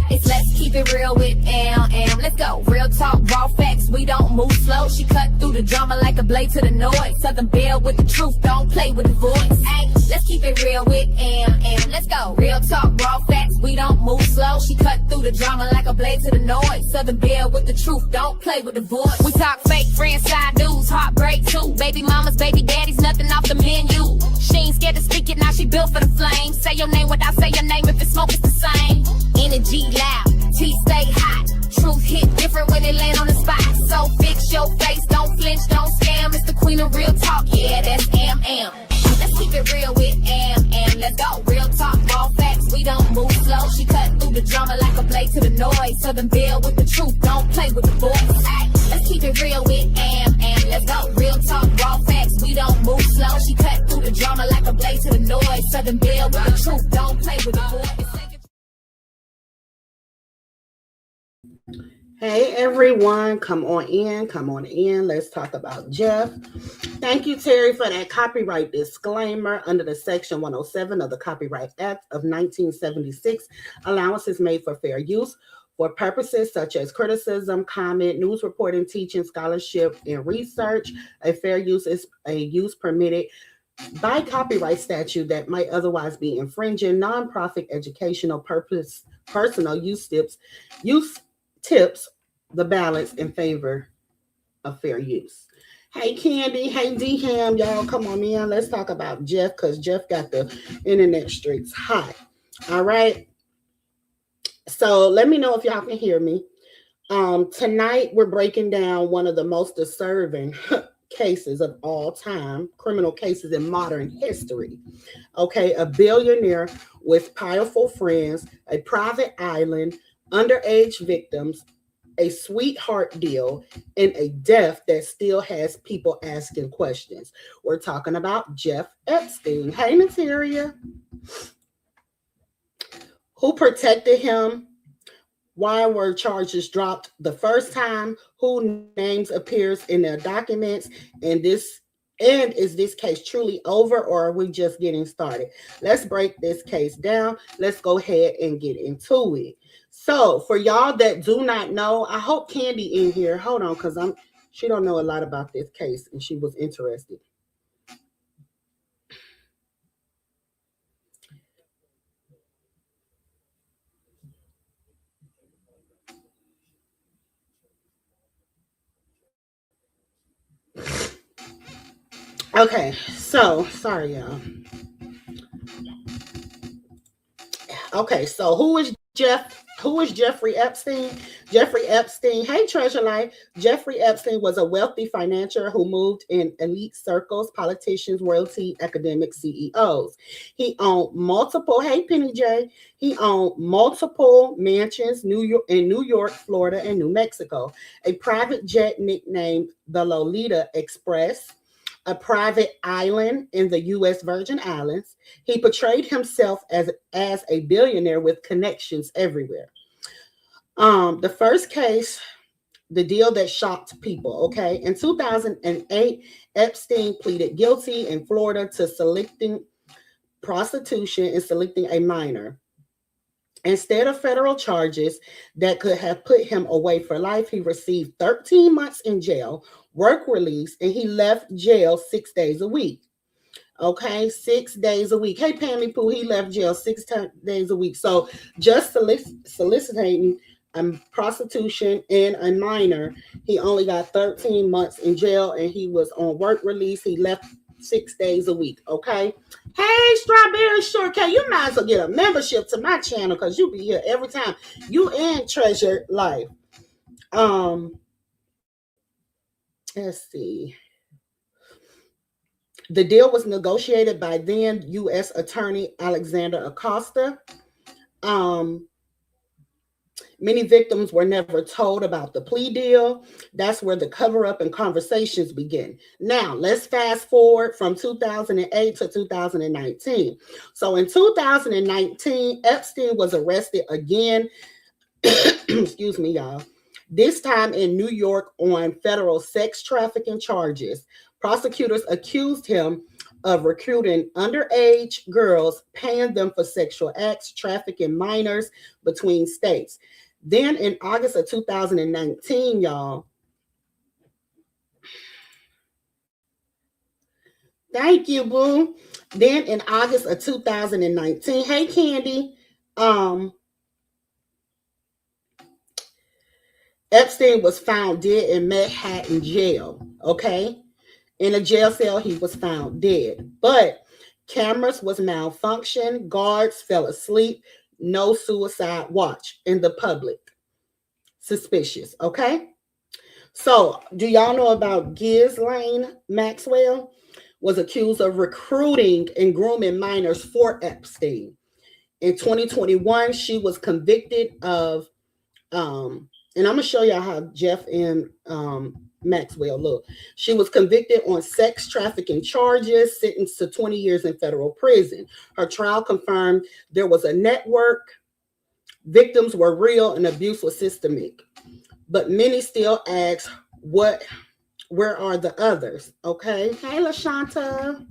It's let's keep it real with M. Let's go. Real talk, raw facts. We don't move slow. She cut through the drama like a blade to the noise. Southern Belle with the truth. Don't play with the voice. Ay, let's keep it real with M. Let's go. Real talk, raw facts. We don't move slow. She cut through the drama like a blade to the noise. Southern Belle with the truth. Don't play with the voice. We talk fake friends, side dudes, heartbreak too. Baby mamas, baby daddies, nothing off the menu. She ain't scared to speak it. Now she built for the flame. Say your name without say your name. If it's smoke, it's the same. Energy loud, tea stay hot. Truth hit different when it land on the spot. So fix your face, don't flinch, don't scam. It's the queen of real talk, yeah, that's M. Let's keep it real with M. Let's go. Real talk, raw facts, we don't move slow. She cut through the drama like a blade to the noise. Southern Belle with the truth, don't play with the voice. Ay, let's keep it real with M. Let's go. Real talk, raw facts, we don't move slow. She cut through the drama like a blade to the noise. Southern Belle with the truth, don't play with the voice. Hey everyone, come on in. Let's talk about Jeff. Thank you, Terry, for that copyright disclaimer under the Section 107 of the Copyright Act of 1976. Allowance is made for fair use for purposes such as criticism, comment, news reporting, teaching, scholarship, and research. A fair use is a use permitted by copyright statute that might otherwise be infringing. Nonprofit educational purpose, personal use tips the balance in favor of fair use. Hey Candy, hey D-Ham, y'all come on in. Let's talk about Jeff because Jeff got the internet streets hot. All right. So let me know if y'all can hear me. Tonight we're breaking down one of the most disturbing cases of all time, criminal cases in modern history. Okay, a billionaire with powerful friends, a private island, underage victims, a sweetheart deal, and a death that still has people asking questions. We're talking about Jeff Epstein. Hey, Natalia. Who protected him? Why were charges dropped the first time? Who names appears in their documents? And is this case truly over, or are we just getting started? Let's break this case down. Let's go ahead and get into it. So for y'all that do not know, I hope Candy in here. Hold on, because she don't know a lot about this case and she was interested. Okay, so sorry, y'all. Okay, so who is Jeffrey Epstein? Jeffrey Epstein, hey Treasure Life. Jeffrey Epstein was a wealthy financier who moved in elite circles, politicians, royalty, academic CEOs. He owned multiple, hey Penny J, he owned multiple mansions in New York, Florida, and New Mexico. A private jet nicknamed the Lolita Express, a private island in the U.S. Virgin Islands. He portrayed himself as a billionaire with connections everywhere. The first case, the deal that shocked people, okay? In 2008, Epstein pleaded guilty in Florida to soliciting prostitution and soliciting a minor. Instead of federal charges that could have put him away for life, he received 13 months in jail, work release, and he left jail 6 days a week. Okay, 6 days a week. Hey, Pammy Pooh, he left jail 6 days a week. So just soliciting prostitution and a minor, he only got 13 months in jail, and he was on work release. He left 6 days a week. Okay. Hey, Strawberry Shortcake, you might as well get a membership to my channel because you be here every time. You in Treasure Life. Let's see. The deal was negotiated by then U.S. Attorney Alexander Acosta. Many victims were never told about the plea deal. That's where the cover-up and conversations begin. Now, let's fast forward from 2008 to 2019. So in 2019, Epstein was arrested again. Excuse me, y'all. This time in New York on federal sex trafficking charges. Prosecutors accused him of recruiting underage girls, paying them for sexual acts, trafficking minors between states. Then in August of 2019, y'all, thank you, boo. Then in August of 2019, hey Candy, um, Epstein was found dead in Manhattan jail. Okay, in a jail cell, he was found dead. But cameras was malfunctioned, guards fell asleep, no suicide watch in the public. Suspicious. Okay. So, do y'all know about Ghislaine Maxwell? Was accused of recruiting and grooming minors for Epstein. In 2021, she was convicted of, and I'm gonna show y'all how Jeff and Maxwell look. She was convicted on sex trafficking charges, sentenced to 20 years in federal prison. Her trial confirmed there was a network, victims were real, and abuse was systemic. But many still ask, where are the others? Okay. Hey, LaShanta.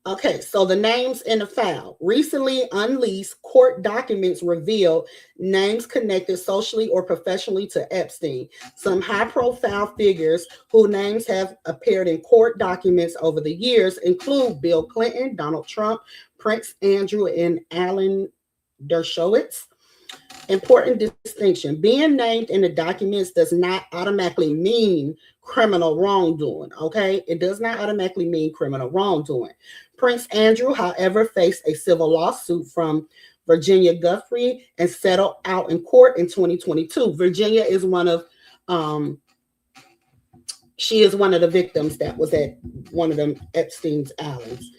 Okay, so the names in the file. Recently unleashed court documents reveal names connected socially or professionally to Epstein. Some high-profile figures whose names have appeared in court documents over the years include Bill Clinton, Donald Trump, Prince Andrew, and Alan Dershowitz. Important distinction. Being named in the documents does not automatically mean criminal wrongdoing, okay? It does not automatically mean criminal wrongdoing. Prince Andrew, however, faced a civil lawsuit from Virginia Guthrie and settled out in court in 2022. Virginia is one of she is one of the victims that was at one of them Epstein's islands.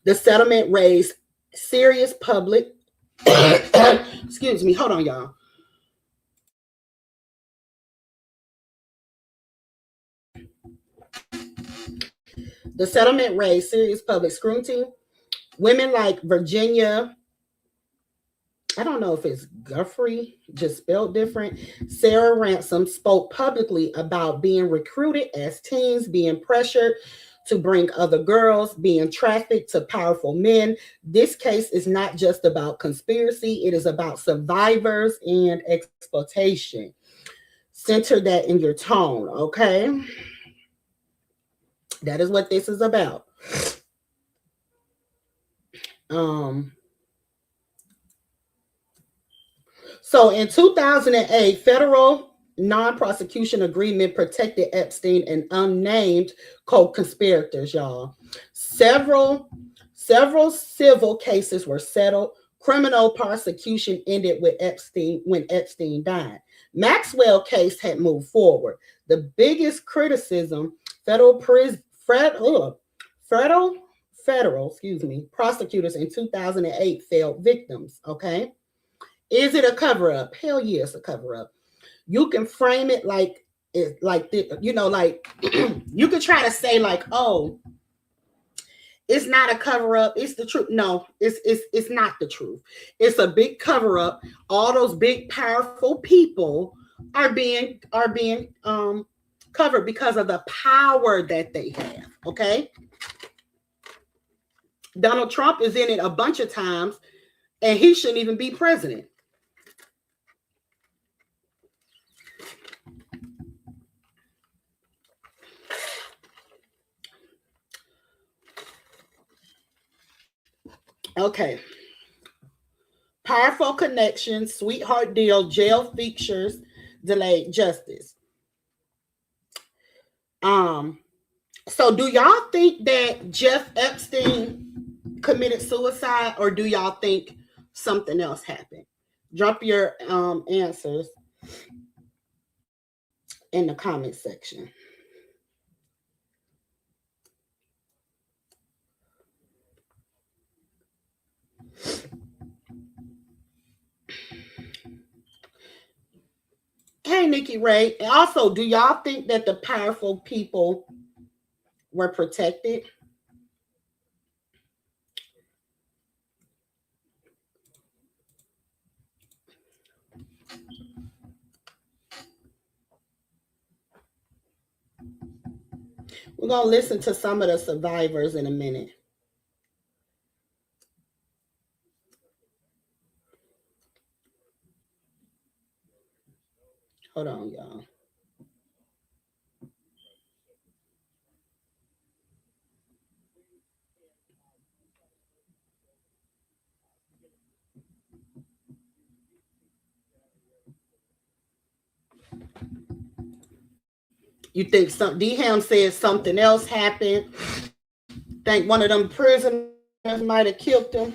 The settlement raised serious public excuse me, hold on, y'all. The settlement raised serious public scrutiny. Women like Virginia, I don't know if it's Guthrie, just spelled different. Sarah Ransom spoke publicly about being recruited as teens, being pressured to bring other girls, being trafficked to powerful men. This case is not just about conspiracy, it is about survivors and exploitation. Center that in your tone, okay? That is what this is about. So in 2008, federal non-prosecution agreement protected Epstein and unnamed co-conspirators, y'all. Several civil cases were settled. Criminal prosecution ended with Epstein when Epstein died. Maxwell case had moved forward. The biggest criticism, federal prosecutors in 2008 failed victims. Okay. Is it a cover up? Hell yeah, it's a cover up. You can frame it like like you could try to say like, oh, it's not a cover up. It's the truth. No, it's not the truth. It's a big cover up. All those big powerful people are being covered because of the power that they have. Okay. Donald Trump is in it a bunch of times, and he shouldn't even be president. Okay. Powerful connections, sweetheart deal, jail features, delayed justice. So do y'all think that Jeff Epstein committed suicide, or do y'all think something else happened? Drop your answers in the comment section. Hey, Nikki Ray. And also, do y'all think that the powerful people were protected? We're going to listen to some of the survivors in a minute. Hold on, y'all. You think D-Ham said something else happened? Think one of them prisoners might have killed him?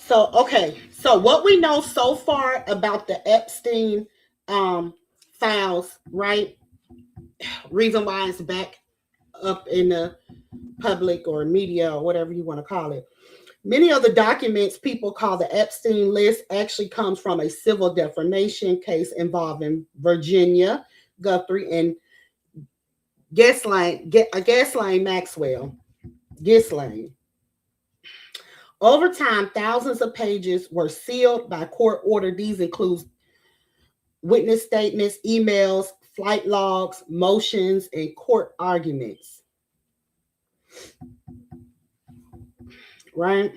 So, okay. So what we know so far about the Epstein files, right? Reason why it's back up in the public or media or whatever you want to call it. Many of the documents people call the Epstein list actually comes from a civil defamation case involving Virginia Guthrie and Ghislaine Maxwell. Ghislaine. Over time, thousands of pages were sealed by court order. These include witness statements, emails, flight logs, motions, and court arguments. Right?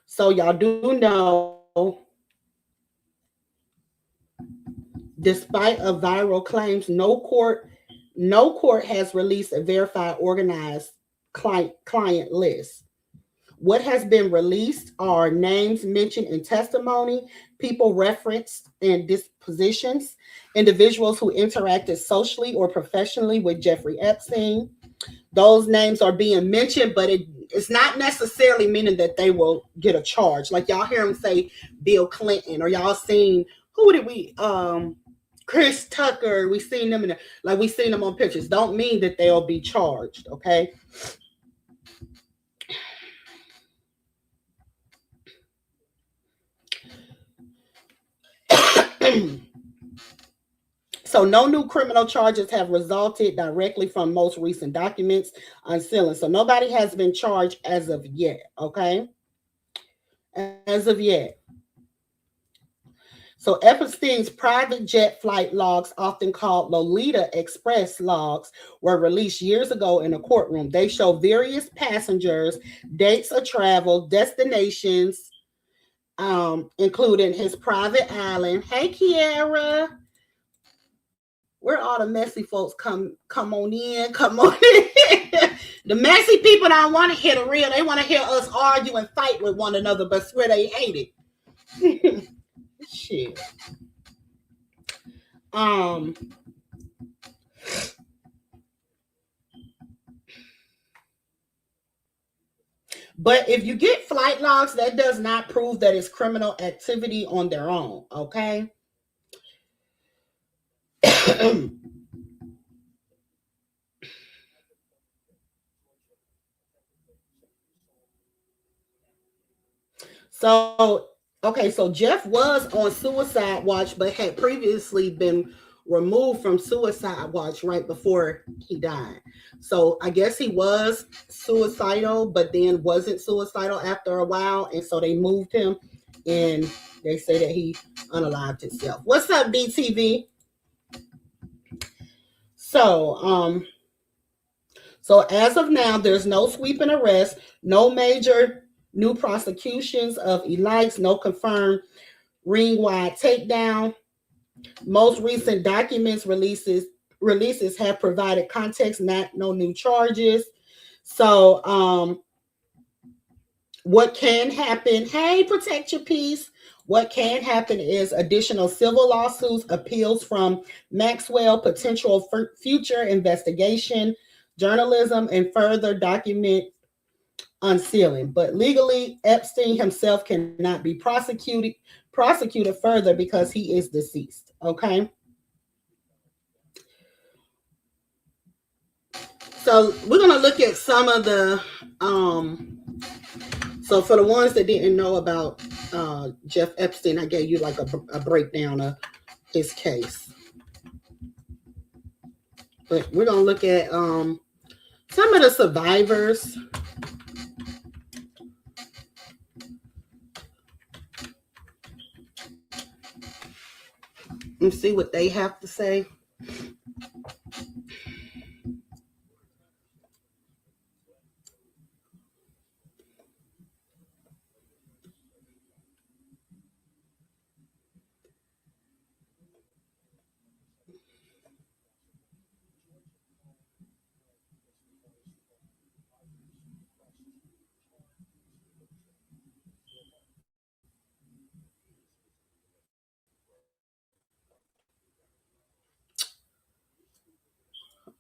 So y'all do know, despite of viral claims, no court has released a verified, organized client list. What has been released are names mentioned in testimony, people referenced in dispositions, individuals who interacted socially or professionally with Jeffrey Epstein. Those names are being mentioned, but it's not necessarily meaning that they will get a charge. Like y'all hear him say Bill Clinton, or y'all seen, who did we, Chris Tucker, we seen them we seen them on pictures. Don't mean that they'll be charged, okay? So no new criminal charges have resulted directly from most recent documents unsealing. So nobody has been charged as of yet, okay? As of yet. So Epstein's private jet flight logs, often called Lolita Express logs, were released years ago in a courtroom. They show various passengers, dates of travel, destinations, including his private island. Hey, Kiara. Where all the messy folks come on in, come on in. The messy people don't want to hear the real. They want to hear us argue and fight with one another, but swear they hate it. Shit. But if you get flight logs, that does not prove that it's criminal activity on their own, okay? So, okay, so Jeff was on suicide watch, but had previously been removed from suicide watch right before he died. So I guess he was suicidal, but then wasn't suicidal after a while. And so they moved him, and they say that he unalived himself. What's up, BTV? So as of now, there's no sweeping arrest, no major new prosecutions of elites, no confirmed ring-wide takedown. Most recent documents releases have provided context, no new charges. So what can happen? Hey, protect your peace. What can happen is additional civil lawsuits, appeals from Maxwell, potential future investigation, journalism, and further document unsealing. But legally, Epstein himself cannot be prosecuted further because he is deceased. Okay. So we're going to look at some of the so for the ones that didn't know about Jeff Epstein, I gave you like a breakdown of his case. But we're going to look at some of the survivors. and see what they have to say.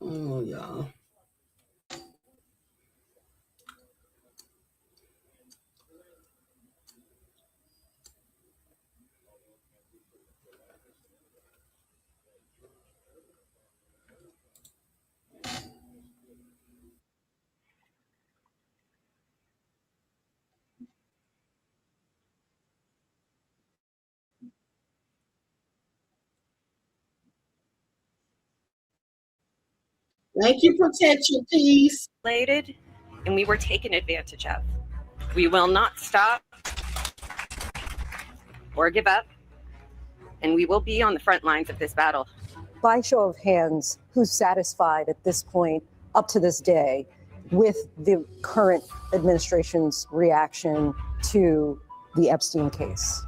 Oh, y'all. Thank you, protection, peace. And we were taken advantage of. We will not stop or give up, and we will be on the front lines of this battle. By show of hands, who's satisfied at this point, up to this day, with the current administration's reaction to the Epstein case?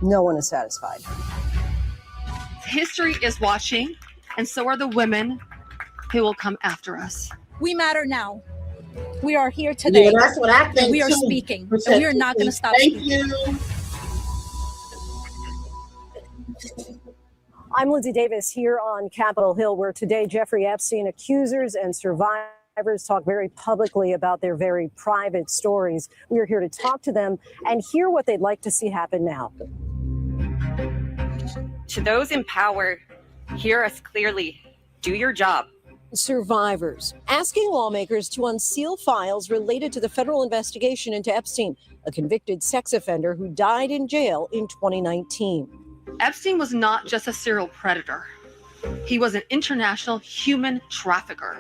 No one is satisfied. History is watching, and so are the women who will come after us. We matter now. We are here today. Yeah, that's what I think. We are too. speaking, and we are not going to stop Thank speaking. you. I'm Lindsay Davis here on Capitol Hill, where today Jeffrey Epstein accusers and survivors talk very publicly about their very private stories. We are here to talk to them and hear what they'd like to see happen now. To those in power, hear us clearly. Do your job. Survivors asking lawmakers to unseal files related to the federal investigation into Epstein, a convicted sex offender who died in jail in 2019. Epstein was not just a serial predator. He was an international human trafficker.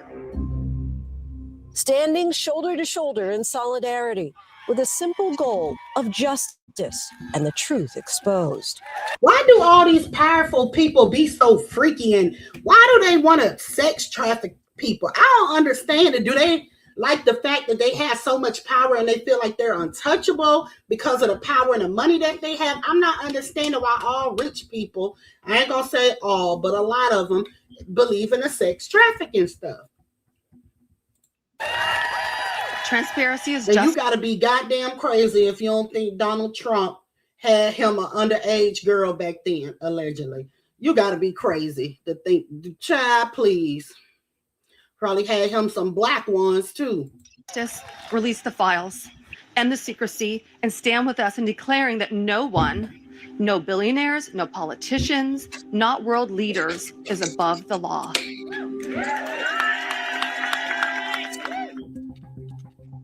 Standing shoulder to shoulder in solidarity with a simple goal of justice and the truth exposed. Why do all these powerful people be so freaky, and why do they want to sex traffic people? I don't understand it. Do they like the fact that they have so much power and they feel like they're untouchable because of the power and the money that they have? I'm not understanding why all rich people, I ain't gonna say all, but a lot of them believe in the sex trafficking stuff. Transparency is And just... you gotta be goddamn crazy if you don't think Donald Trump had him an underage girl back then, allegedly. You gotta be crazy to think, child, please. Probably had him some black ones too. Just release the files, end the secrecy, and stand with us in declaring that no one, no billionaires, no politicians, not world leaders, is above the law.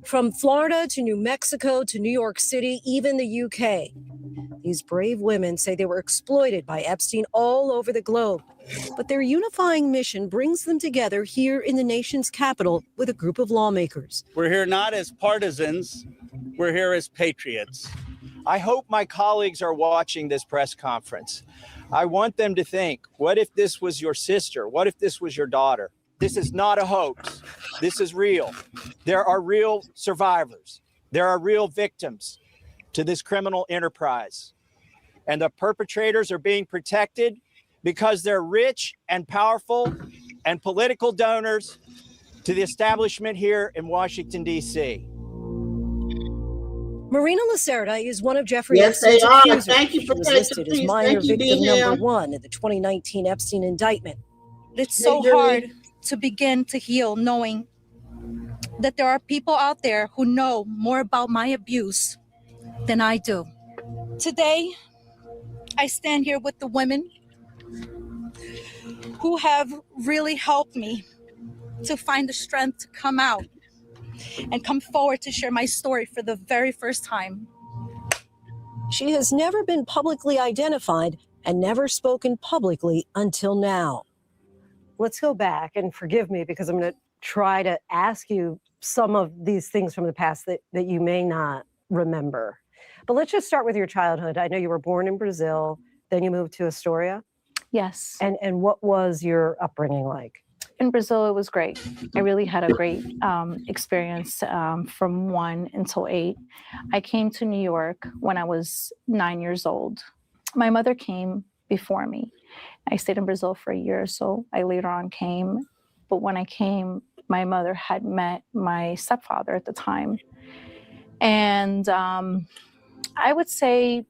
From Florida to New Mexico to New York City, even the UK. These brave women say they were exploited by Epstein all over the globe. But their unifying mission brings them together here in the nation's capital with a group of lawmakers. We're here not as partisans, we're here as patriots. I hope my colleagues are watching this press conference. I want them to think, what if this was your sister? What if this was your daughter? This is not a hoax. This is real. There are real survivors. There are real victims to this criminal enterprise. And the perpetrators are being protected because they're rich and powerful and political donors to the establishment here in Washington, D.C. Marina Lacerda is one of Jeffrey Yes, Epstein's they are. accusers. Thank you She for was taking listed as peace. minor Thank you, victim DM. number 1 in the 2019 Epstein indictment. It's so hard to begin to heal knowing that there are people out there who know more about my abuse than I do. Today, I stand here with the women who have really helped me to find the strength to come out and come forward to share my story for the very first time. She has never been publicly identified and never spoken publicly until now. Let's go back, and forgive me because I'm going to try to ask you some of these things from the past that you may not remember. But let's just start with your childhood. I know you were born in Brazil. then you moved to Astoria. Yes. And what was your upbringing like? In Brazil, it was great. I really had a great experience from 1 until 8. I came to New York when I was 9 years old. My mother came before me. I stayed in Brazil for a year or so. I later on came. But when I came, my mother had met my stepfather at the time. And I would say,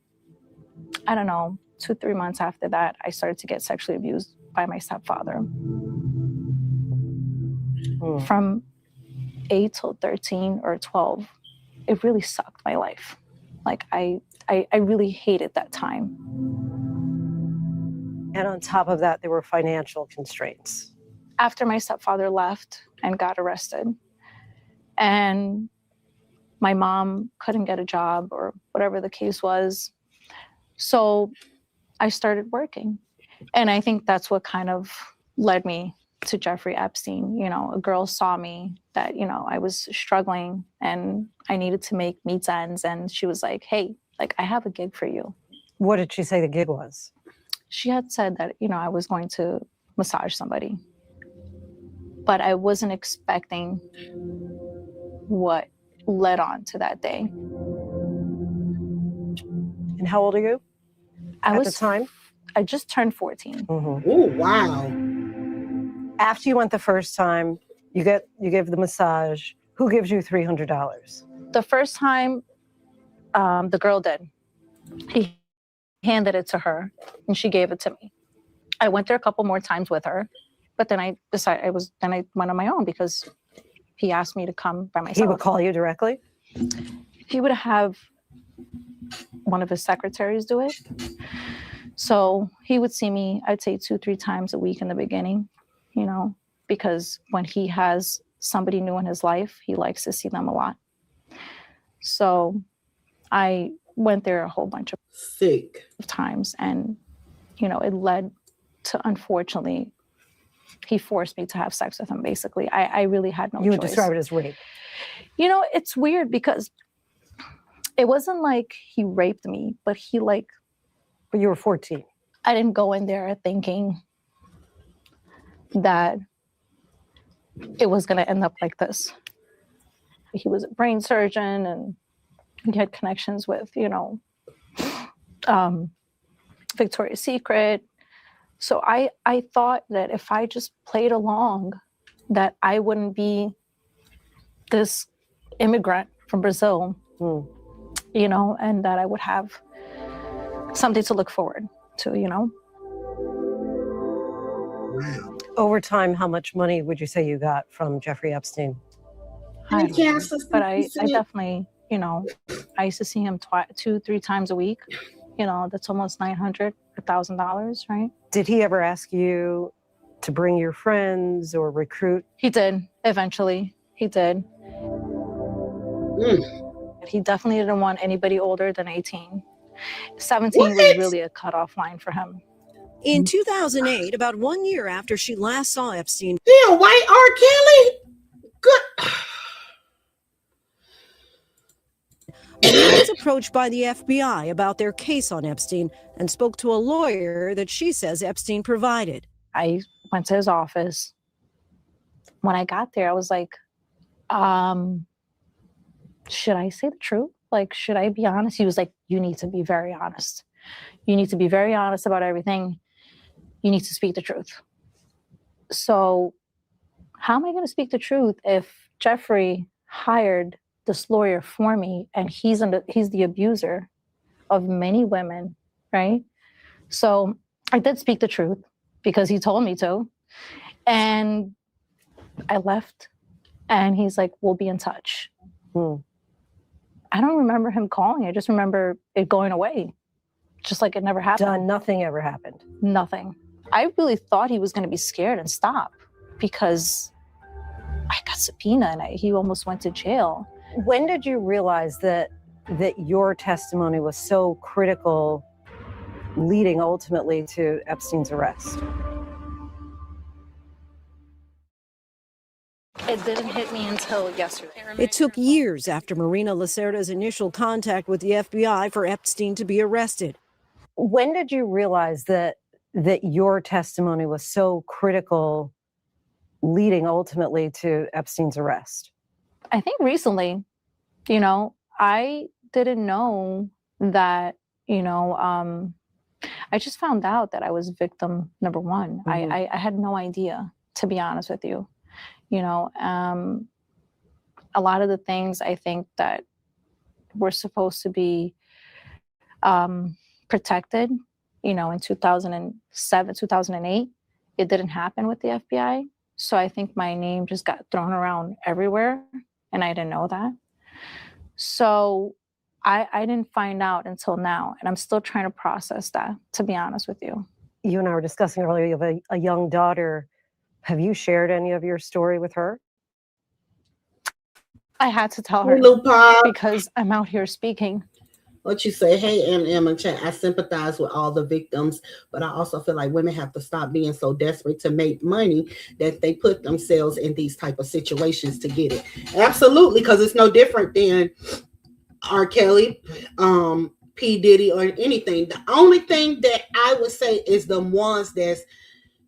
I don't know, 2-3 months after that, I started to get sexually abused by my stepfather. From 8 till 13 or 12, it really sucked my life. Like I really hated that time. And on top of that, there were financial constraints. After my stepfather left and got arrested, and my mom couldn't get a job or whatever the case was, so I started working. And I think that's what kind of led me to Jeffrey Epstein. You know, a girl saw me that, you know, I was struggling and I needed to make meets ends. And she was like, hey, like, I have a gig for you. What did she say the gig was? She had said that, you know, I was going to massage somebody. But I wasn't expecting what led on to that day. And how old are you at the time? I just turned 14. Oh, wow. After you went the first time, you give the massage. Who gives you $300? The first time, the girl did. He handed it to her, and she gave it to me. I went there a couple more times with her, but then I decided I went on my own because he asked me to come by myself. He would call you directly? He would have one of his secretaries do it. So he would see me, I'd say 2-3 times a week in the beginning, you know, because when he has somebody new in his life, he likes to see them a lot. So I went there a whole bunch of times, and, you know, it led to, unfortunately, he forced me to have sex with him, basically. I really had no choice. You would describe it as rape. You know, it's weird because it wasn't like he raped me, but he like... But you were 14. I didn't go in there thinking that it was going to end up like this. He was a brain surgeon and he had connections with, you know, Victoria's Secret. So I thought that if I just played along, that I wouldn't be this immigrant from Brazil, you know, and that I would have something to look forward to, you know. Over time, how much money would you say you got from Jeffrey Epstein? I don't know, but I definitely, you know, I used to see him 2-3 times a week. You know, that's almost $900, $1,000, right? Did he ever ask you to bring your friends or recruit? He did, eventually. He did. He definitely didn't want anybody older than 18. 17 was really a cutoff line for him. In 2008, about 1 year after she last saw Epstein, Yeah, white R. Kelly? Good. she was approached by the FBI about their case on Epstein and spoke to a lawyer that she says Epstein provided. I went to his office. When I got there, I was like, should I say the truth? Like, should I be honest? He was like, you need to be very honest. You need to be very honest about everything. You need to speak the truth. So how am I going to speak the truth if Jeffrey hired this lawyer for me and he's the abuser of many women, right? So I did speak the truth because he told me to. And I left and he's like, we'll be in touch. I don't remember him calling. I just remember it going away. Just like it never happened. Nothing ever happened. Nothing. I really thought he was going to be scared and stop because I got subpoenaed and he almost went to jail. When did you realize that your testimony was so critical, leading ultimately to Epstein's arrest? It didn't hit me until yesterday. It took years after Marina Lacerda's initial contact with the FBI for Epstein to be arrested. When did you realize that your testimony was so critical, leading ultimately to Epstein's arrest? I think recently, I didn't know that, I just found out that I was victim number one. Mhm. I had no idea, to be honest with you. A lot of the things I think that were supposed to be protected, in 2007, 2008, it didn't happen with the FBI. So I think my name just got thrown around everywhere, and I didn't know that. So I didn't find out until now, and I'm still trying to process that, to be honest with you. You and I were discussing earlier, you have a young daughter. Have you shared any of your story with her? I had to tell her Hey, Lil Pop. because I'm out here speaking. What you say? Hey, Emma chat. I sympathize with all the victims, but I also feel like women have to stop being so desperate to make money that they put themselves in these type of situations to get it. Absolutely, because it's no different than R. Kelly, P. Diddy, or anything. The only thing that I would say is the ones that's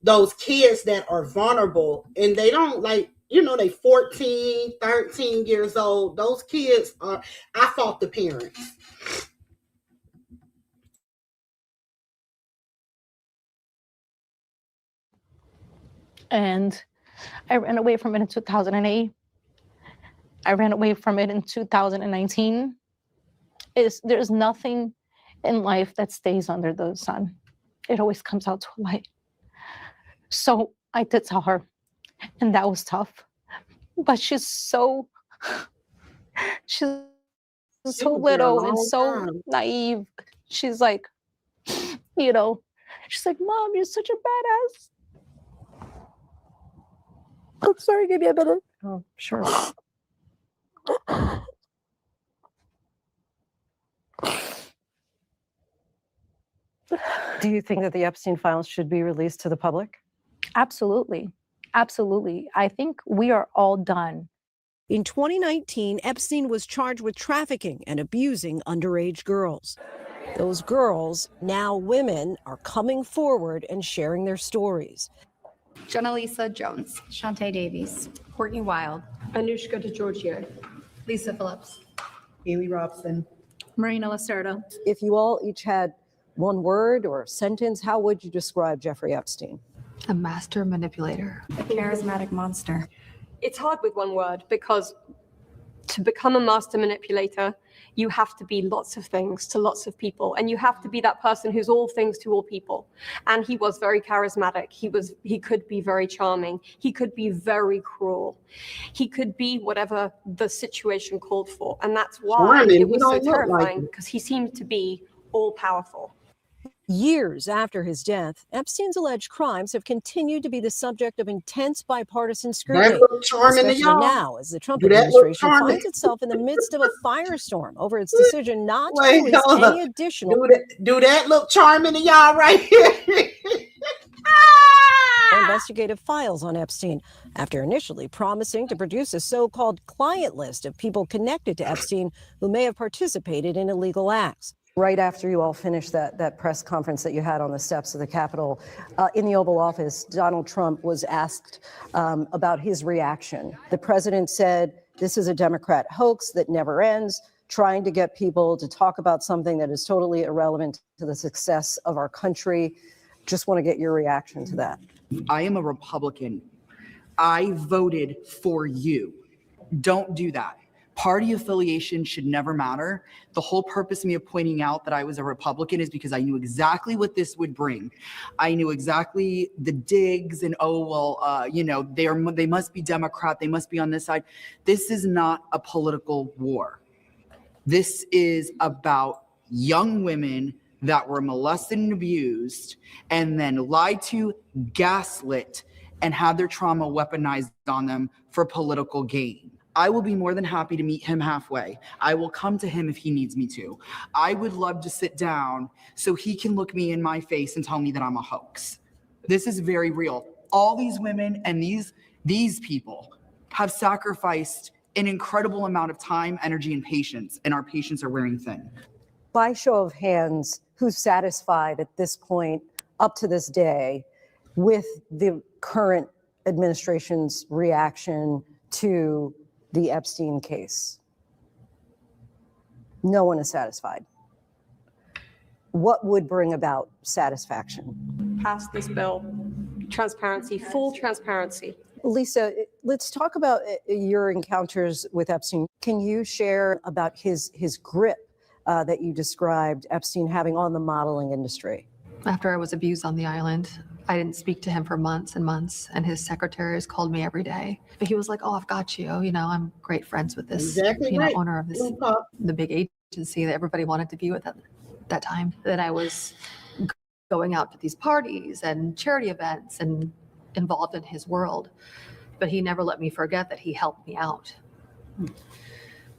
those kids that are vulnerable and they don't they 14, 13 years old. Those kids are, I fault the parents. And I ran away from it in 2008. I ran away from it in 2019. There's nothing in life that stays under the sun. It always comes out to light. So I did tell her, and that was tough. But she's so little and so naive. She's like, she's like, Mom, you're such a badass. I'm sorry, give me a minute. Oh, sure. Do you think that the Epstein files should be released to the public? Absolutely. Absolutely. I think we are all done. In 2019, Epstein was charged with trafficking and abusing underage girls. Those girls, now women, are coming forward and sharing their stories. Jenalisa Jones, Shantae Davies, Courtney Wild, Anushka DeGiorgio, Lisa Phillips, Haley Robson, Marina Lacerda. If you all each had one word or sentence, how would you describe Jeffrey Epstein? a master manipulator. a charismatic monster. It's hard with one word because to become a master manipulator, you have to be lots of things to lots of people, and you have to be that person who's all things to all people. And he was very charismatic. He could be very charming. He could be very cruel. He could be whatever the situation called for, and that's why it was so terrifying, because he seemed to be all powerful. Years after his death, Epstein's alleged crimes have continued to be the subject of intense bipartisan scrutiny, especially now as the Trump administration finds itself in the midst of a firestorm over its decision not to release any additional. Do that look charming to y'all right here? Investigative files on Epstein after initially promising to produce a so-called client list of people connected to Epstein who may have participated in illegal acts. Right after you all finished that press conference that you had on the steps of the Capitol, in the Oval Office, Donald Trump was asked about his reaction. The president said, this is a Democrat hoax that never ends, trying to get people to talk about something that is totally irrelevant to the success of our country. Just want to get your reaction to that. I am a Republican. I voted for you. Don't do that. Party affiliation should never matter. The whole purpose of me of pointing out that I was a Republican is because I knew exactly what this would bring. I knew exactly the digs and, they must be Democrat. They must be on this side. This is not a political war. This is about young women that were molested and abused and then lied to, gaslit, and had their trauma weaponized on them for political gain. I will be more than happy to meet him halfway. I will come to him if he needs me to. I would love to sit down so he can look me in my face and tell me that I'm a hoax. This is very real. All these women and these people have sacrificed an incredible amount of time, energy, and patience, and our patience are wearing thin. By show of hands, who's satisfied at this point, up to this day, with the current administration's reaction to the Epstein case? No one is satisfied. What would bring about satisfaction? Pass this bill. Transparency, full transparency. Lisa, let's talk about your encounters with Epstein. Can you share about his grip that you described Epstein having on the modeling industry? After I was abused on the island, I didn't speak to him for months and months, and his secretaries called me every day. But he was like, "Oh, I've got you. You know, I'm great friends with this, Right. owner of this, the big agency that everybody wanted to be with at that time." Then I was going out to these parties and charity events and involved in his world, but he never let me forget that he helped me out.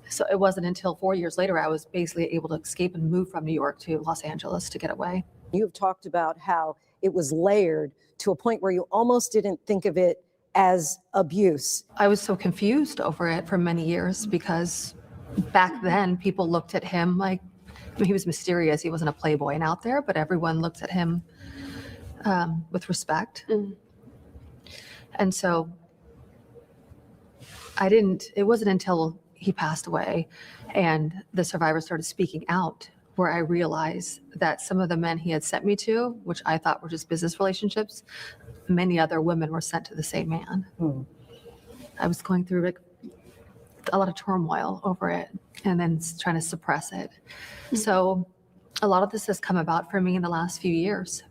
So it wasn't until 4 years later I was basically able to escape and move from New York to Los Angeles to get away. You've talked about how it was layered to a point where you almost didn't think of it as abuse. I was so confused over it for many years because back then people looked at him like, I mean, he was mysterious. He wasn't a playboy and out there, but everyone looked at him with respect. And so it wasn't until he passed away and the survivors started speaking out where I realized that some of the men he had sent me to, which I thought were just business relationships, many other women were sent to the same man. I was going through like a lot of turmoil over it and then trying to suppress it. So a lot of this has come about for me in the last few years.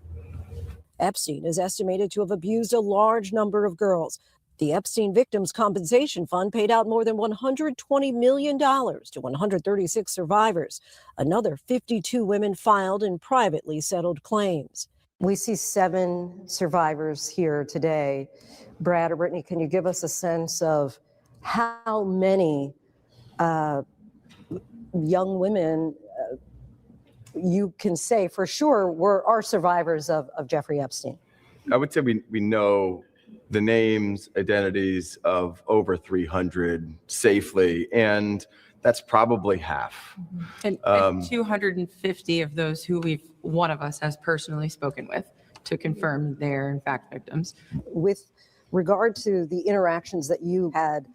Epstein is estimated to have abused a large number of girls. The Epstein Victims Compensation Fund paid out more than $120 million to 136 survivors. Another 52 women filed and privately settled claims. We see 7 survivors here today. Brad or Brittany, can you give us a sense of how many young women you can say for sure are survivors of Jeffrey Epstein? I would say we know the names, identities of over 300 safely, and that's probably half. And 250 of those who one of us has personally spoken with to confirm they're in fact victims. With regard to the interactions that you had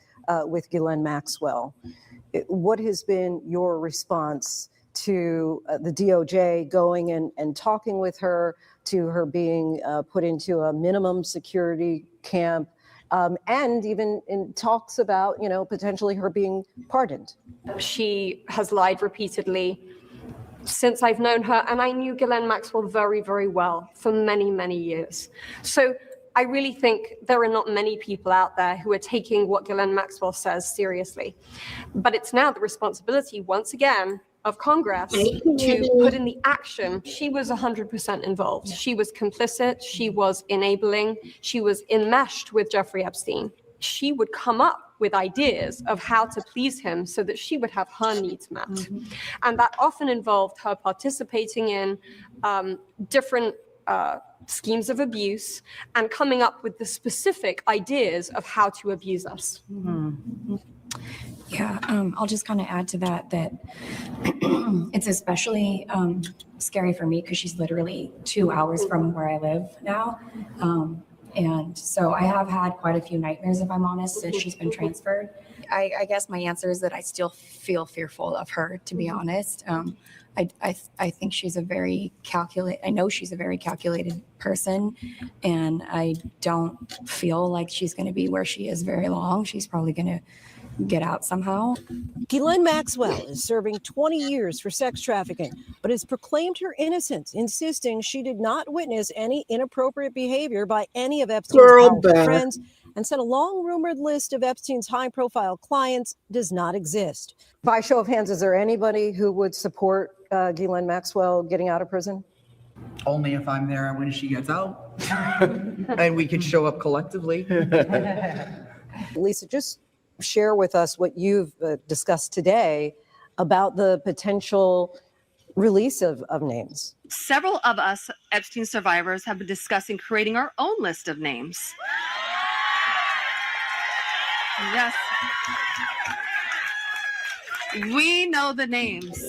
with Ghislaine Maxwell, what has been your response to the DOJ going and talking with her, to her being put into a minimum security camp, and even in talks about, potentially her being pardoned? She has lied repeatedly since I've known her, and I knew Ghislaine Maxwell very, very well for many, many years. So I really think there are not many people out there who are taking what Ghislaine Maxwell says seriously. But it's now the responsibility, once again, of Congress to put in the action. She was 100% involved. She was complicit. She was enabling. She was enmeshed with Jeffrey Epstein. She would come up with ideas of how to please him so that she would have her needs met. And that often involved her participating in different schemes of abuse and coming up with the specific ideas of how to abuse us. Yeah, I'll just kind of add to that it's especially scary for me because she's literally 2 hours from where I live now. And so I have had quite a few nightmares, if I'm honest, since she's been transferred. I guess my answer is that I still feel fearful of her, to be honest. I think she's I know she's a very calculated person, and I don't feel like she's going to be where she is very long. She's probably going to get out somehow. Ghislaine Maxwell is serving 20 years for sex trafficking, but has proclaimed her innocence, insisting she did not witness any inappropriate behavior by any of Epstein's powerful friends, and said a long rumored list of Epstein's high-profile clients does not exist. By show of hands, is there anybody who would support Ghislaine Maxwell getting out of prison? Only if I'm there when she gets out. And we could show up collectively. Lisa, just share with us what you've discussed today about the potential release of names. Several of us Epstein survivors have been discussing creating our own list of names. Yes. We know the names.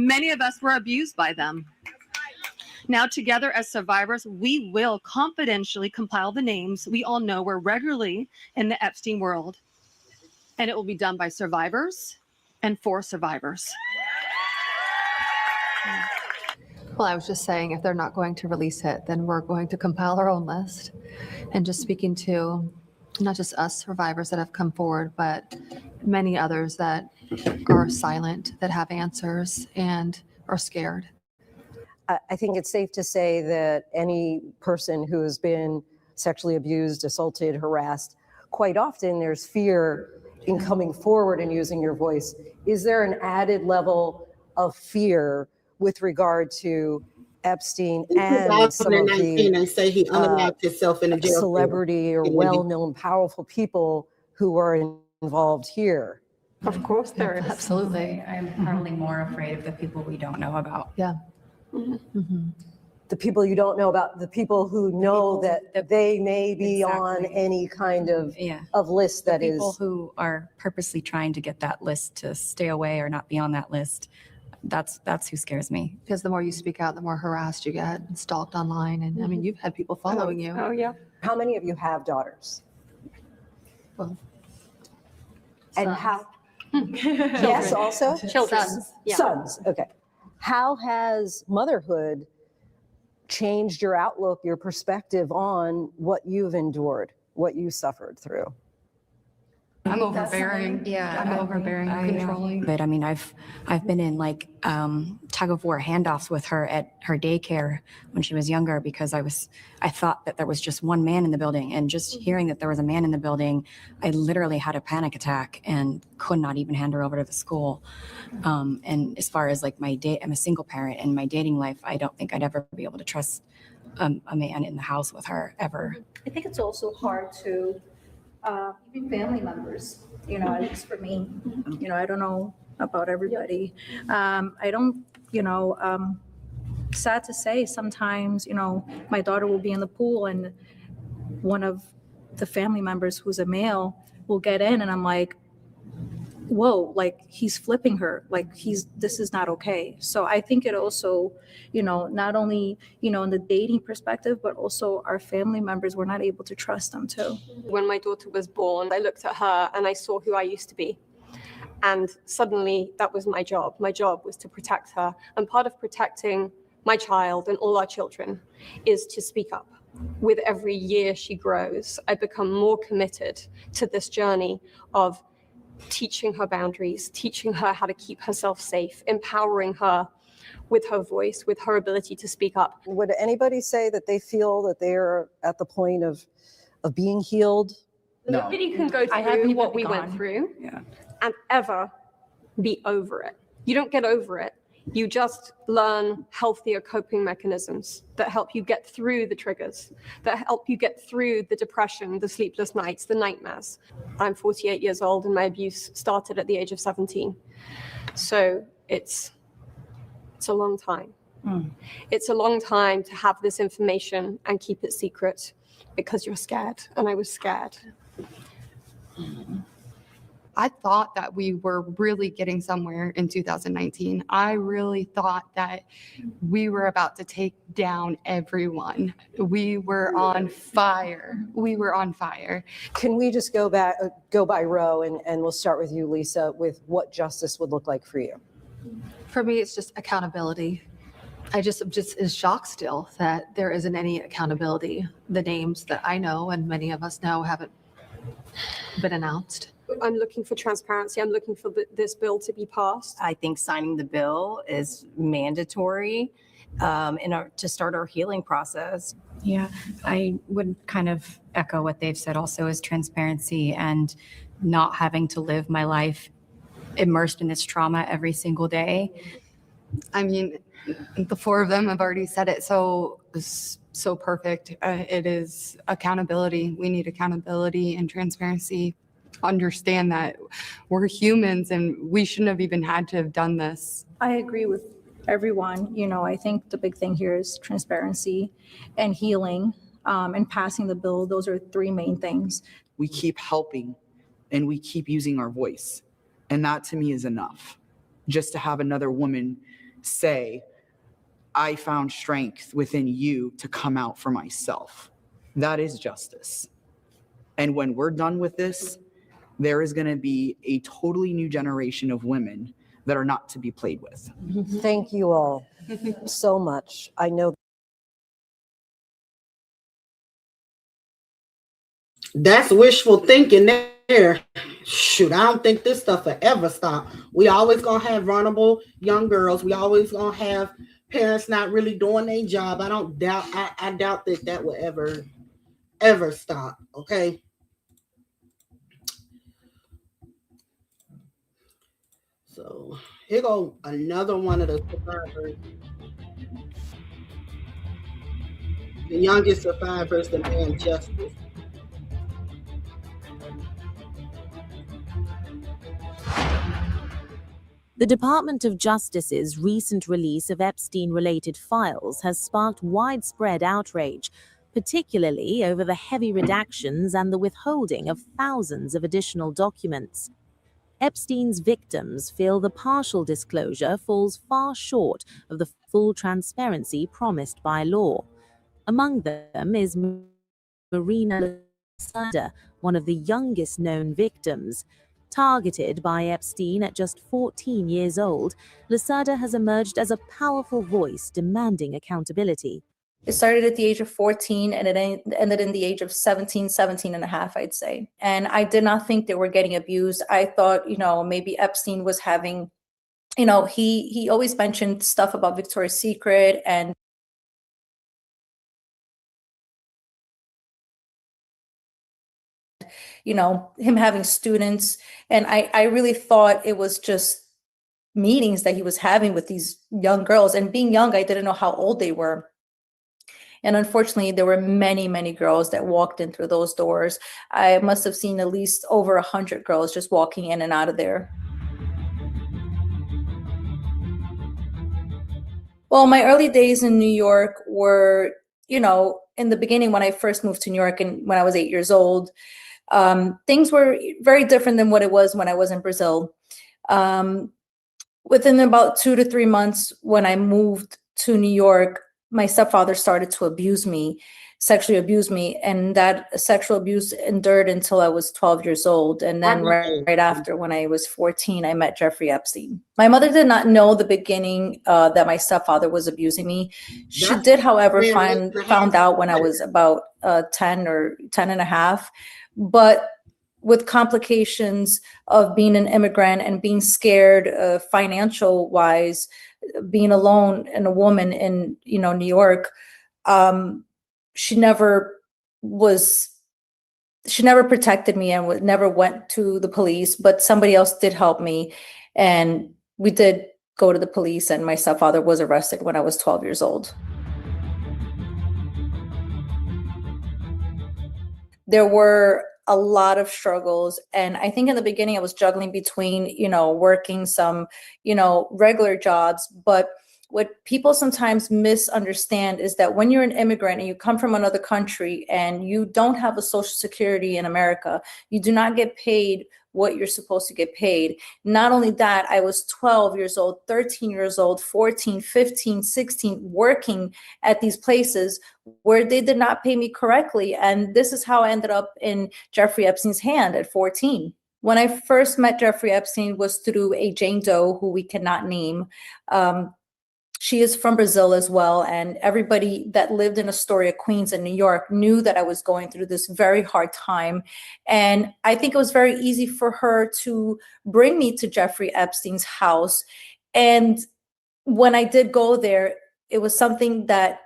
Many of us were abused by them. Now, together as survivors, we will confidentially compile the names we all know were regularly in the Epstein world. And it will be done by survivors and for survivors. Well, I was just saying, if they're not going to release it, then we're going to compile our own list. And just speaking to not just us survivors that have come forward, but many others that are silent, that have answers and are scared. I think it's safe to say that any person who has been sexually abused, assaulted, harassed, quite often there's fear in coming forward and using your voice. Is there an added level of fear with regard to Epstein and some of the and say he unlocked himself in a jail celebrity or well-known powerful people who are involved here? Of course there is. Absolutely. I'm probably more afraid of the people we don't know about. Yeah. The people you don't know about, the people who know that they may be on any kind of list that is. People who are purposely trying to get that list to stay away or not be on that list. That's who scares me. Because the more you speak out, the more harassed you get, and stalked online. And I mean, you've had people following you. Oh, yeah. How many of you have daughters? Well, and sons. how? Yes, also? Children. Sons. Yeah. Sons, okay. How has motherhood changed your outlook, your perspective on what you've endured, what you suffered through? I'm overbearing. I'm overbearing and controlling. But I mean, I've been in like tug of war handoffs with her at her daycare when she was younger because I thought that there was just one man in the building, and just hearing that there was a man in the building, I literally had a panic attack and could not even hand her over to the school. And as far as like I'm a single parent, and my dating life, I don't think I'd ever be able to trust a man in the house with her ever. I think it's also hard to even family members, at least for me, I don't know about everybody. I don't, sad to say, sometimes, my daughter will be in the pool and one of the family members who's a male will get in, and I'm like, whoa, like he's flipping her, like this is not okay. So I think it also, not only, in the dating perspective, but also our family members, we're not able to trust them too. When my daughter was born, I looked at her and I saw who I used to be. And suddenly that was my job. My job was to protect her. And part of protecting my child and all our children is to speak up. With every year she grows, I become more committed to this journey of teaching her boundaries, teaching her how to keep herself safe, empowering her with her voice, with her ability to speak up. Would anybody say that they feel that they're at the point of being healed? No. Nobody can go through what we went through and ever be over it. You don't get over it. You just learn healthier coping mechanisms that help you get through the triggers, that help you get through the depression, the sleepless nights, the nightmares. I'm 48 years old and my abuse started at the age of 17. So it's a long time. It's a long time to have this information and keep it secret because you're scared, and I was scared. I thought that we were really getting somewhere in 2019. I really thought that we were about to take down everyone. We were on fire. We were on fire. Can we just go by row, and we'll start with you, Lisa, with what justice would look like for you? For me, it's just accountability. I'm just in shock still that there isn't any accountability. The names that I know and many of us know haven't been announced. I'm looking for transparency. I'm looking for this bill to be passed. I think signing the bill is mandatory to start our healing process. Yeah, I would kind of echo what they've said also, is transparency and not having to live my life immersed in this trauma every single day. I mean, the four of them have already said it so perfect. It is accountability. We need accountability and transparency. Understand that we're humans and we shouldn't have even had to have done this. I agree with everyone. I think the big thing here is transparency and healing and passing the bill. Those are three main things. We keep helping and we keep using our voice. And that to me is enough. Just to have another woman say, I found strength within you to come out for myself. That is justice. And when we're done with this, there is going to be a totally new generation of women that are not to be played with. Thank you all so much. I know. That's wishful thinking there. Shoot, I don't think this stuff will ever stop. We always gonna have vulnerable young girls. We always gonna have parents not really doing their job. I doubt that will ever stop. Okay. So here go another one of the survivors. The youngest survivors demand justice. The Department of Justice's recent release of Epstein-related files has sparked widespread outrage, particularly over the heavy redactions and the withholding of thousands of additional documents. Epstein's victims feel the partial disclosure falls far short of the full transparency promised by law. Among them is Marina Lasada, one of the youngest known victims. Targeted by Epstein at just 14 years old, Lasada has emerged as a powerful voice demanding accountability. It started at the age of 14 and it ended in the age of 17 and a half, I'd say. And I did not think they were getting abused. I thought, maybe Epstein was having, he always mentioned stuff about Victoria's Secret and him having students. And I really thought it was just meetings that he was having with these young girls. And being young, I didn't know how old they were. And unfortunately, there were many, many girls that walked in through those doors. I must have seen at least over 100 girls just walking in and out of there. Well, my early days in New York were, in the beginning when I first moved to New York and when I was 8 years old, things were very different than what it was when I was in Brazil. Within about 2 to 3 months when I moved to New York, my stepfather started to sexually abuse me, and that sexual abuse endured until I was 12 years old. And then right after, when I was 14, I met Jeffrey Epstein. My mother did not know the beginning that my stepfather was abusing me. She did, however, found out when I was about 10 or 10 and a half. But with complications of being an immigrant and being scared financial wise, being alone and a woman in New York, she never protected me and never went to the police, but somebody else did help me, and we did go to the police, and my stepfather was arrested when I was 12 years old. There were a lot of struggles. And I think in the beginning I was juggling between, working some, regular jobs. But what people sometimes misunderstand is that when you're an immigrant and you come from another country and you don't have a Social Security in America, you do not get paid what you're supposed to get paid. Not only that, I was 12 years old, 13 years old, 14, 15, 16, working at these places where they did not pay me correctly. And this is how I ended up in Jeffrey Epstein's hand at 14. When I first met Jeffrey Epstein was through a Jane Doe who we cannot name. She is from Brazil as well. And everybody that lived in Astoria, Queens and New York knew that I was going through this very hard time. And I think it was very easy for her to bring me to Jeffrey Epstein's house. And when I did go there, it was something that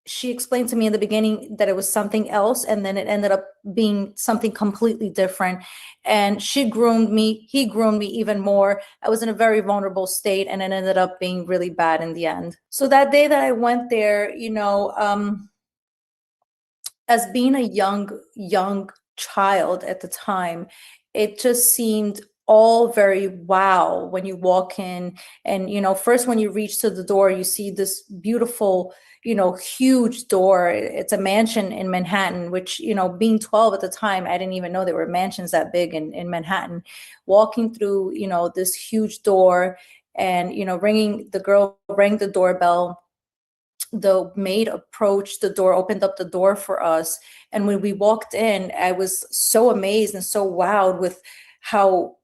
she explained to me in the beginning that it was something else. And then it ended up being something completely different. And she groomed me. He groomed me even more. I was in a very vulnerable state, and it ended up being really bad in the end. So that day that I went there, as being a young child at the time, it just seemed all very wow when you walk in. And, first when you reach to the door, you see this beautiful, huge door. It's a mansion in Manhattan, which, being 12 at the time, I didn't even know there were mansions that big in Manhattan. Walking through, this huge door, And, the girl rang the doorbell. The maid approached the door, opened up the door for us. And when we walked in, I was so amazed and so wowed with how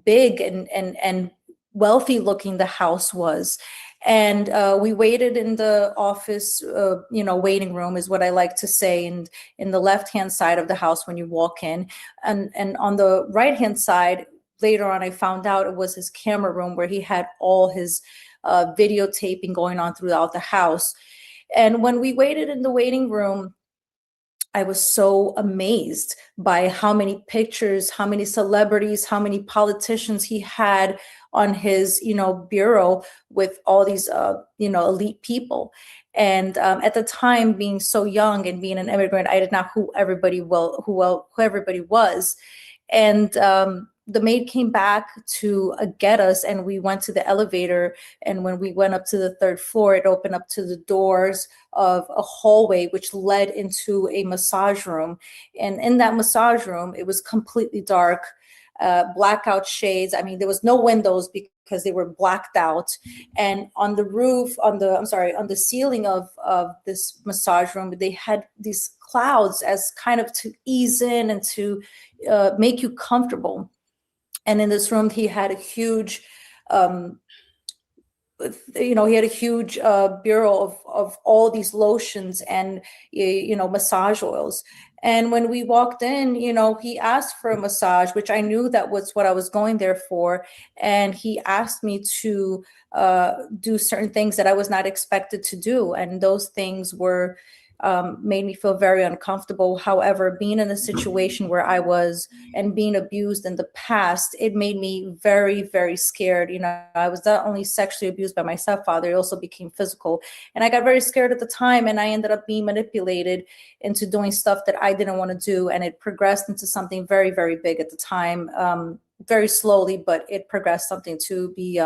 big and wealthy looking the house was. And we waited in the office, waiting room is what I like to say, and in the left-hand side of the house when you walk in. And on the right-hand side, later on, I found out it was his camera room where he had all his videotaping going on throughout the house. And when we waited in the waiting room, I was so amazed by how many pictures, how many celebrities, how many politicians he had on his, bureau with all these, elite people. And at the time, being so young and being an immigrant, I did not know who everybody was. And the maid came back to get us, and we went to the elevator. And when we went up to the third floor, it opened up to the doors of a hallway which led into a massage room. And in that massage room, it was completely dark, blackout shades. I mean, there was no windows because they were blacked out. And on the roof, on the ceiling of this massage room, they had these clouds as kind of to ease in and to make you comfortable. And in this room, he had a huge, bureau of all these lotions and, massage oils. And when we walked in, he asked for a massage, which I knew that was what I was going there for. And he asked me to do certain things that I was not expected to do. And those things were made me feel very uncomfortable. However, being in a situation where I was and being abused in the past, it made me very, very scared. I was not only sexually abused by my stepfather, it also became physical. And I got very scared at the time, and I ended up being manipulated into doing stuff that I didn't want to do. And it progressed into something very, very big at the time, very slowly, but it progressed something to be,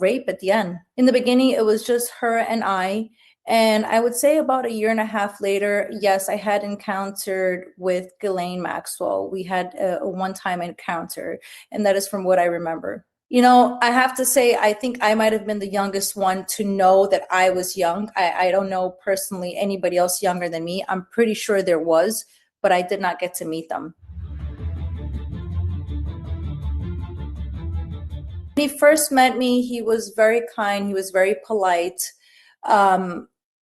rape at the end. In the beginning, it was just her and I. And I would say about 1.5 years later, yes, I had encountered with Ghislaine Maxwell. We had a one-time encounter, and that is from what I remember. I have to say, I think I might have been the youngest one to know that I was young. I don't know personally anybody else younger than me. I'm pretty sure there was, but I did not get to meet them. When he first met me, he was very kind. He was very polite.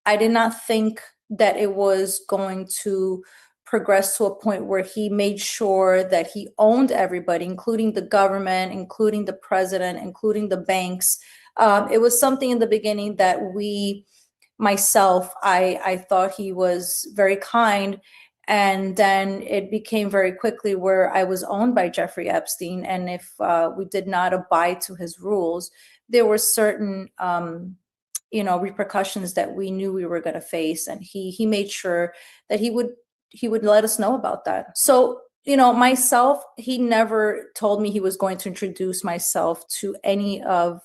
I did not think that it was going to progress to a point where he made sure that he owned everybody, including the government, including the president, including the banks. It was something in the beginning that I thought he was very kind. And then it became very quickly where I was owned by Jeffrey Epstein. And if we did not abide to his rules, there were certain repercussions that we knew we were going to face. And he made sure that he would let us know about that. So, myself, he never told me he was going to introduce myself to any of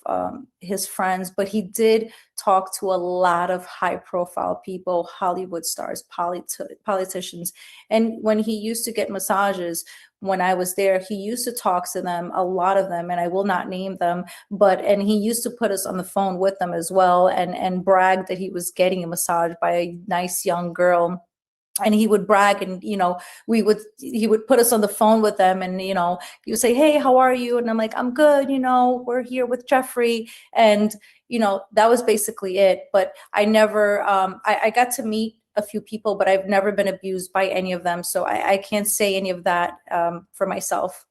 his friends, but he did talk to a lot of high profile people, Hollywood stars, politicians. And when he used to get massages, when I was there, he used to talk to them, a lot of them, and I will not name them, and he used to put us on the phone with them as well, and brag that he was getting a massage by a nice young girl. And he would brag, and he would put us on the phone with them, and he would say, "Hey, how are you?" And I'm like, "I'm good, we're here with Jeffrey." And that was basically it. But I never I got to meet a few people, but I've never been abused by any of them, so I can't say any of that for myself.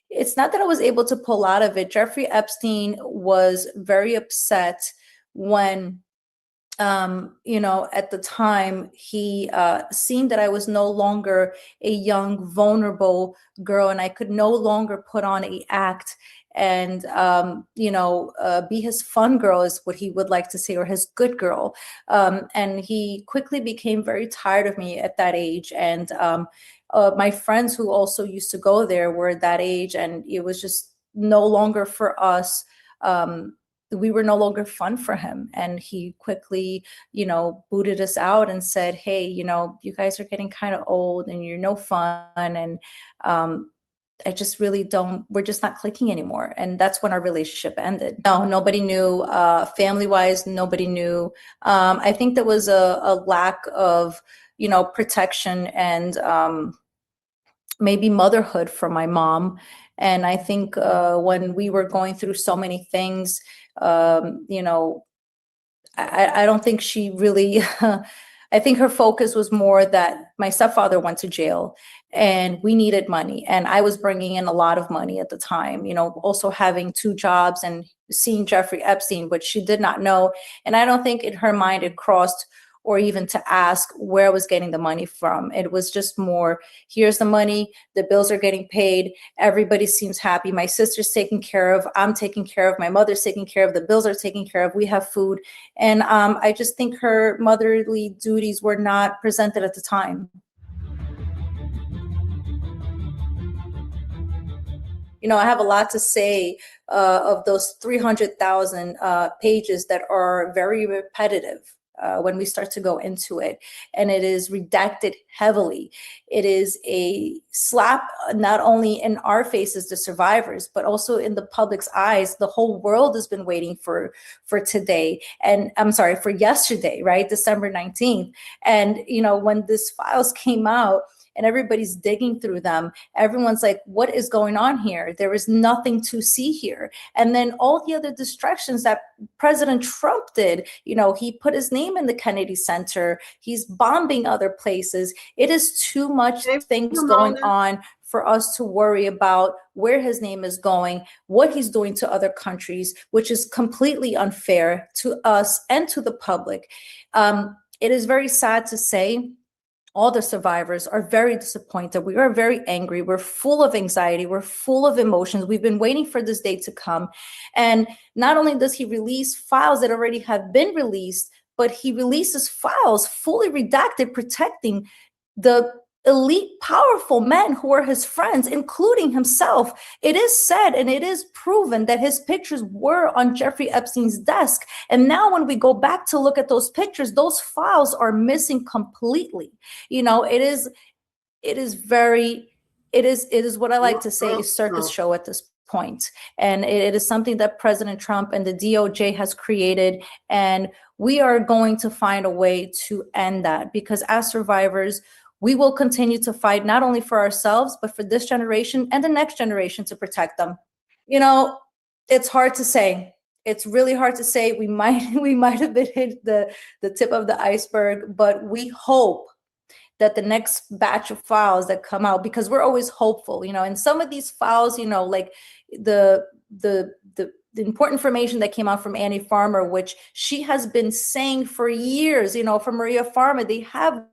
It's not that I was able to pull out of it. Jeffrey Epstein was very upset when at the time, he seen that I was no longer a young, vulnerable girl, and I could no longer put on a act and, be his fun girl, is what he would like to say, or his good girl. And he quickly became very tired of me at that age. And my friends who also used to go there were that age, and it was just no longer for us. We were no longer fun for him. And he quickly, booted us out and said, "Hey, you guys are getting kind of old and you're no fun." And just really don't, we're just not clicking anymore. And that's when our relationship ended. No, nobody knew, family-wise, nobody knew. I think there was a lack of, protection and maybe motherhood from my mom. And I think when we were going through so many things, I don't think she really, I think her focus was more that my stepfather went to jail and we needed money. And I was bringing in a lot of money at the time, also having 2 jobs and seeing Jeffrey Epstein, which she did not know. And I don't think in her mind it crossed or even to ask where I was getting the money from. It was just more, here's the money, the bills are getting paid, everybody seems happy, my sister's taken care of, I'm taken care of, my mother's taken care of, the bills are taken care of, we have food. And I just think her motherly duties were not presented at the time. I have a lot to say of those 300,000 pages that are very repetitive. When we start to go into it, and it is redacted heavily. It is a slap not only in our faces, the survivors, but also in the public's eyes. The whole world has been waiting for today, and I'm sorry, for yesterday, right? December 19th. And, when these files came out, and everybody's digging through them, everyone's like, what is going on here? There is nothing to see here. And then all the other distractions that President Trump did, he put his name in the Kennedy Center, he's bombing other places. It is too much things going on for us to worry about where his name is going, what he's doing to other countries, which is completely unfair to us and to the public. It is very sad to say, all the survivors are very disappointed. We are very angry. We're full of anxiety. We're full of emotions. We've been waiting for this day to come. And not only does he release files that already have been released, but he releases files fully redacted, protecting the elite, powerful men who are his friends, including himself. It is said and it is proven that his pictures were on Jeffrey Epstein's desk. And now when we go back to look at those pictures, those files are missing completely. It is what I like to say, a circus show at this point. And it is something that President Trump and the DOJ has created. And we are going to find a way to end that, because as survivors, we will continue to fight not only for ourselves, but for this generation and the next generation to protect them. It's hard to say. It's really hard to say. We might have been hit the tip of the iceberg, but we hope that the next batch of files that come out, because we're always hopeful, and some of these files, like the important information that came out from Annie Farmer, which she has been saying for years, from Maria Farmer, they have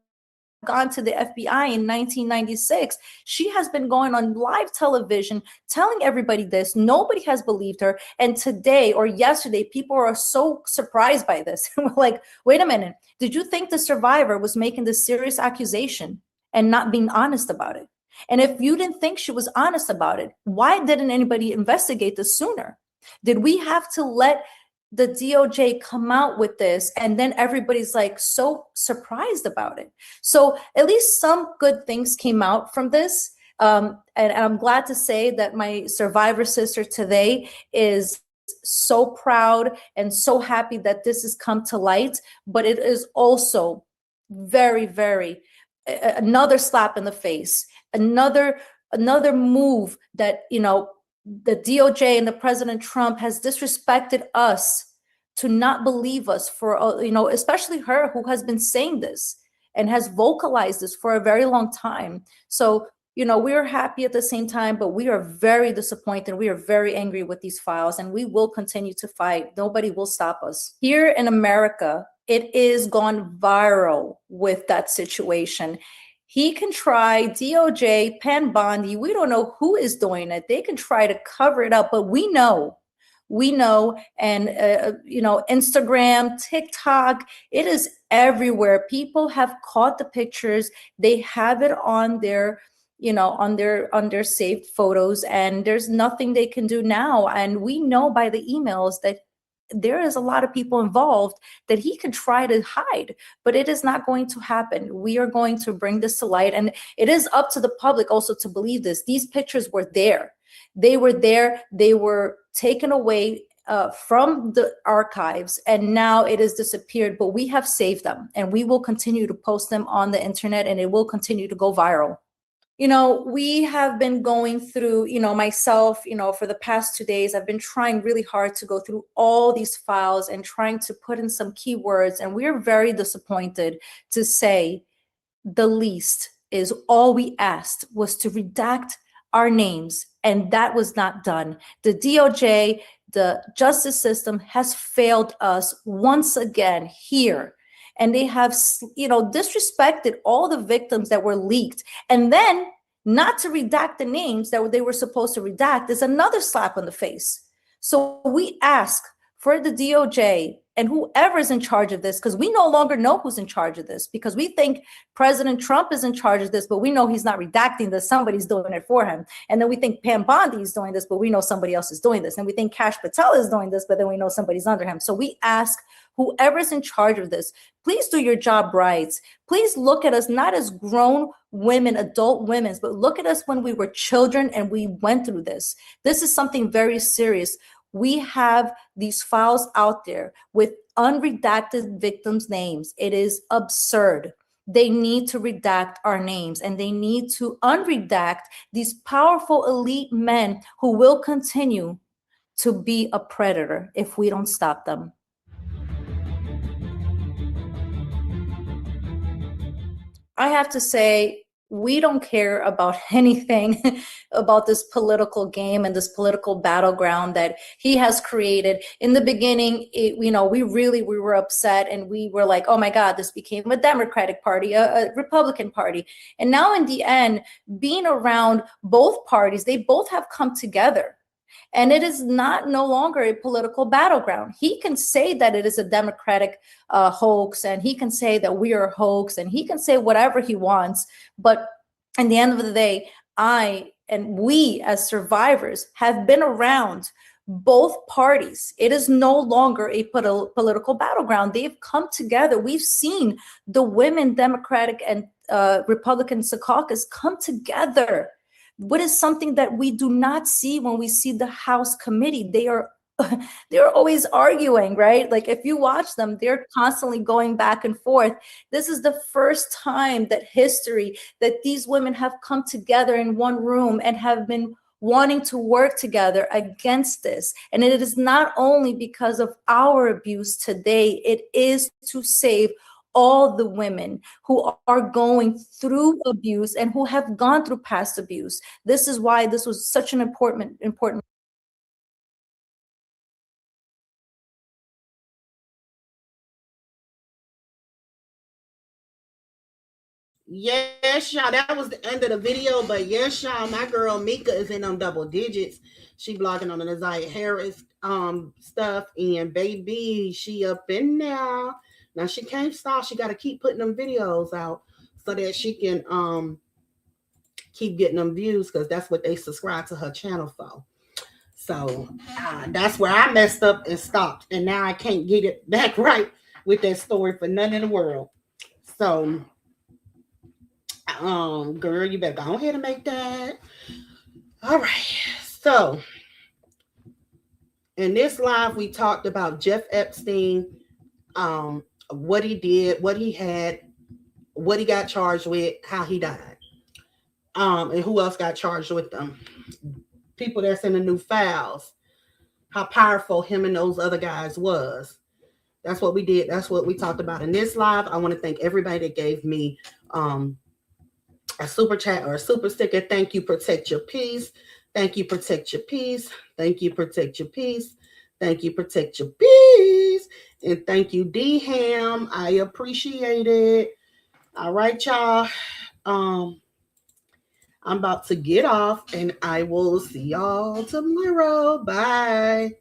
gone to the FBI in 1996. She has been going on live television telling everybody this. Nobody has believed her. And today or yesterday, people are so surprised by this. We're like, wait a minute. Did you think the survivor was making this serious accusation and not being honest about it? And if you didn't think she was honest about it, why didn't anybody investigate this sooner? Did we have to let the DOJ come out with this and then everybody's like so surprised about it? So at least some good things came out from this. And I'm glad to say that my survivor sister today is so proud and so happy that this has come to light. But it is also very, very another slap in the face, another move that, the DOJ and the President Trump has disrespected us to not believe us for, especially her who has been saying this and has vocalized this for a very long time. So, we are happy at the same time, but we are very disappointed. We are very angry with these files, and we will continue to fight. Nobody will stop us. Here in America, it is gone viral with that situation. He can try, DOJ, Penn Bondi, we don't know who is doing it. They can try to cover it up, but we know, and Instagram, TikTok, it is everywhere. People have caught the pictures. They have it on their, on their saved photos, and there's nothing they can do now. And we know by the emails that there is a lot of people involved that he could try to hide, but it is not going to happen. We are going to bring this to light, and it is up to the public also to believe this. These pictures were there. They were there. They were taken away from the archives, and now it has disappeared, but we have saved them, and we will continue to post them on the internet, and it will continue to go viral. We have been going through, myself, for the past 2 days, I've been trying really hard to go through all these files and trying to put in some keywords, and we're very disappointed to say the least. Is all we asked was to redact our names, and that was not done. The DOJ, the justice system, has failed us once again here. And they have, disrespected all the victims that were leaked. And then not to redact the names that they were supposed to redact is another slap on the face. So we ask for the DOJ and whoever's in charge of this, because we no longer know who's in charge of this, because we think President Trump is in charge of this, but we know he's not redacting this. Somebody's doing it for him. And then we think Pam Bondi is doing this, but we know somebody else is doing this. And we think Kash Patel is doing this, but then we know somebody's under him. So we ask whoever's in charge of this, please do your job right. Please look at us not as grown women, adult women, but look at us when we were children and we went through this. This is something very serious. We have these files out there with unredacted victims' names. It is absurd. They need to redact our names, and they need to unredact these powerful elite men who will continue to be a predator if we don't stop them. I have to say, we don't care about anything about this political game and this political battleground that he has created. In the beginning, we were upset, and we were like, oh my God, this became a Democratic Party, a Republican Party. And now in the end, being around both parties, they both have come together. And it is no longer a political battleground. He can say that it is a Democratic hoax, and he can say that we are a hoax, and he can say whatever he wants. But at the end of the day, I and we as survivors have been around both parties. It is no longer a political battleground. They've come together. We've seen the women Democratic and Republican caucus come together. What is something that we do not see when we see the House committee? They're always arguing, right? Like if you watch them, they're constantly going back and forth. This is the first time that these women have come together in one room and have been wanting to work together against this. And it is not only because of our abuse today, it is to save all the women who are going through abuse and who have gone through past abuse. This is why this was such an important. Yes, y'all, that was the end of the video. But yes, y'all, my girl Mika is in them double digits. She blogging on the Isaiah Harris stuff, and baby, she up in there. Now she can't stop. She got to keep putting them videos out so that she can keep getting them views, because that's what they subscribe to her channel for. So that's where I messed up and stopped, and now I can't get it back right with that story for none in the world. So, girl, you better go ahead and make that. All right. So, in this live, we talked about Jeff Epstein, what he did, what he had, what he got charged with, how he died, and who else got charged with them. People that's in the new files, how powerful him and those other guys was. That's what we did. That's what we talked about in this live. I want to thank everybody that gave me a super chat or a super sticker. Thank you, Protect Your Peace. Thank you, Protect Your Peace. Thank you, Protect Your Peace. Thank you, Protect Your Peace. And thank you, D-Ham. I appreciate it. All right, y'all. I'm about to get off, and I will see y'all tomorrow. Bye.